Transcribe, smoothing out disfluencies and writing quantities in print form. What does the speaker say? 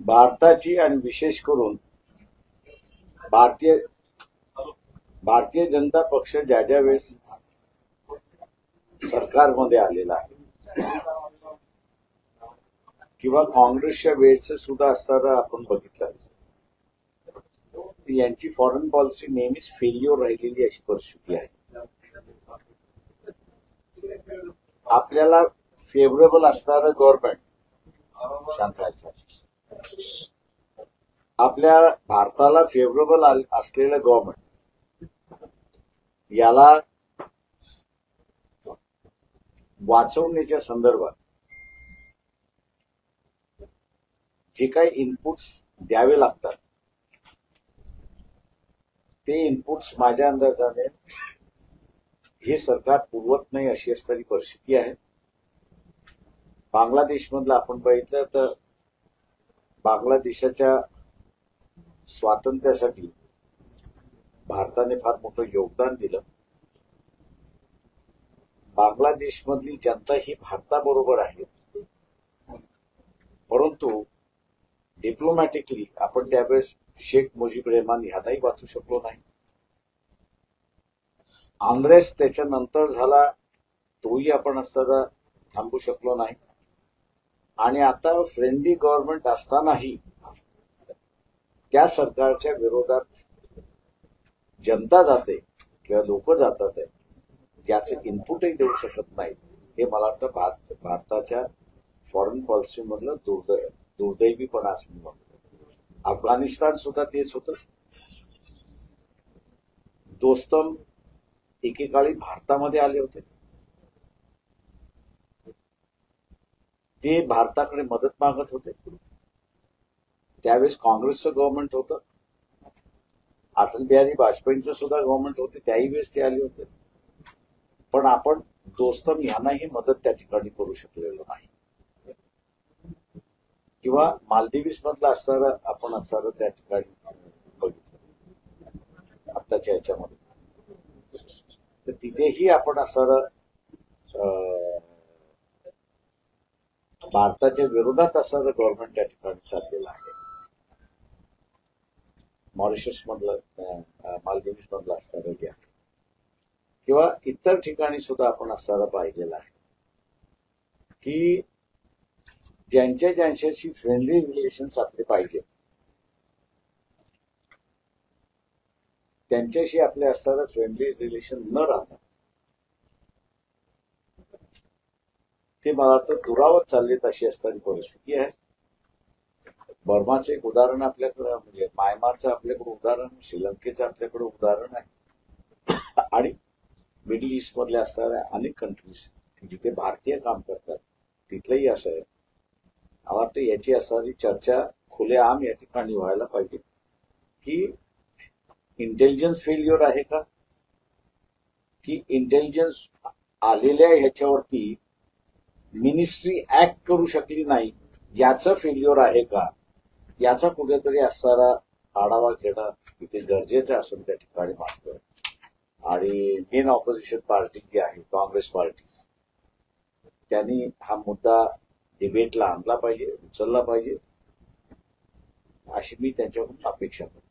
भारताची आणि विशेष करून भारतीय जनता पक्ष ज्या ज्या वेळेस सरकारमध्ये आलेला आहे किंवा काँग्रेसच्या वेळेचं सुद्धा असताना आपण बघितलं यांची फॉरेन पॉलिसी नेहमीच फेल्युअर राहिलेली अशी परिस्थिती आहे. आपल्याला फेवरेबल असणारं गव्हर्नमेंट शांत राहायचं, आपल्या भारताला फेवरेबल असलेलं गव्हर्नमेंट याला वाचवण्याच्या संदर्भात जे काही इनपुट्स द्यावे लागतात ते इनपुट्स माझ्या अंदाजाने हे सरकार पुरवत नाही अशी असणारी परिस्थिती आहे. बांगलादेशमधलं आपण बघितलं तर बांगलादेशाच्या स्वातंत्र्यासाठी भारताने फार मोठं योगदान दिलं. बांगलादेशमधली जनता ही भारताबरोबर आहे, परंतु डिप्लोमॅटिकली आपण त्यावेळेस शेख मुजीब रेहमान ह्यांनाही वाचू शकलो नाही. आंद्रेस त्याच्यानंतर झाला तोही आपण असताना थांबू शकलो नाही. आणि आता फ्रेंडली गव्हर्नमेंट असतानाही त्या सरकारच्या विरोधात जनता जाते किंवा लोक जातात आहे याचं इनपुटही देऊ शकत नाही. हे मला वाटतं भारताच्या फॉरेन पॉलिसी मधलं दुर्दैवीपणा असं मी म्हणतो. अफगाणिस्तान सुद्धा तेच होतं. दोस्तम एकेकाळी भारतामध्ये आले होते, ते भारताकडे मदत मागत होते. त्यावेळेस काँग्रेसचं गव्हर्नमेंट होतं, अटल बिहारी वाजपेयींचं सुद्धा गव्हर्नमेंट होते, त्याही वेळेस ते आले होते. पण आपण दोस्तम यांनाही मदत त्या ठिकाणी करू शकलेलो नाही. किंवा मालदिव्स मधला असणारा आपण असणारं त्या ठिकाणी बघितलं आत्ताच्या याच्यामध्ये, तर तिथेही आपण असणारं भारताच्या विरोधात असणारं गव्हर्नमेंट त्या ठिकाणी चाललेलं आहे. मॉरिशस मधलं मालदिव्स मधलं असणारं जे आहे किंवा इतर ठिकाणी सुद्धा आपण असणारं पाहिलेलं आहे की ज्यांच्याशी फ्रेंडली रिलेशन्स आपले पाहिजे त्यांच्याशी आपले असणारं फ्रेंडली रिलेशन न राहता ते मला वाटतं दुरावत चाललेत अशी असणारी परिस्थिती आहे. बर्माचं एक उदाहरण आपल्याकडे, म्हणजे म्यानमारचं आपल्याकडे उदाहरण, श्रीलंकेचं आपल्याकडे उदाहरण आहे. आणि मिडल ईस्ट मधल्या असणाऱ्या अनेक कंट्रीज जिथे भारतीय काम करतात तिथलंही असं आहे. मला वाटतं याची असणारी चर्चा खुलेआम या ठिकाणी व्हायला पाहिजे की इंटेलिजन्स फेल्युअर आहे का, की इंटेलिजन्स आलेल्या ह्याच्यावरती मिनिस्ट्री ऍक्ट करू शकली नाही याचं फेल्युअर आहे का, याचा कुठेतरी असणारा आढावा घेणं इथे गरजेचं असून त्या ठिकाणी मानतोय. आणि मेन ऑपोजिशन पार्टी जी आहे काँग्रेस पार्टी, त्यांनी हा मुद्दा डिबेटला आणला पाहिजे, उचलला पाहिजे अशी मी त्यांच्याकडून अपेक्षा करतो.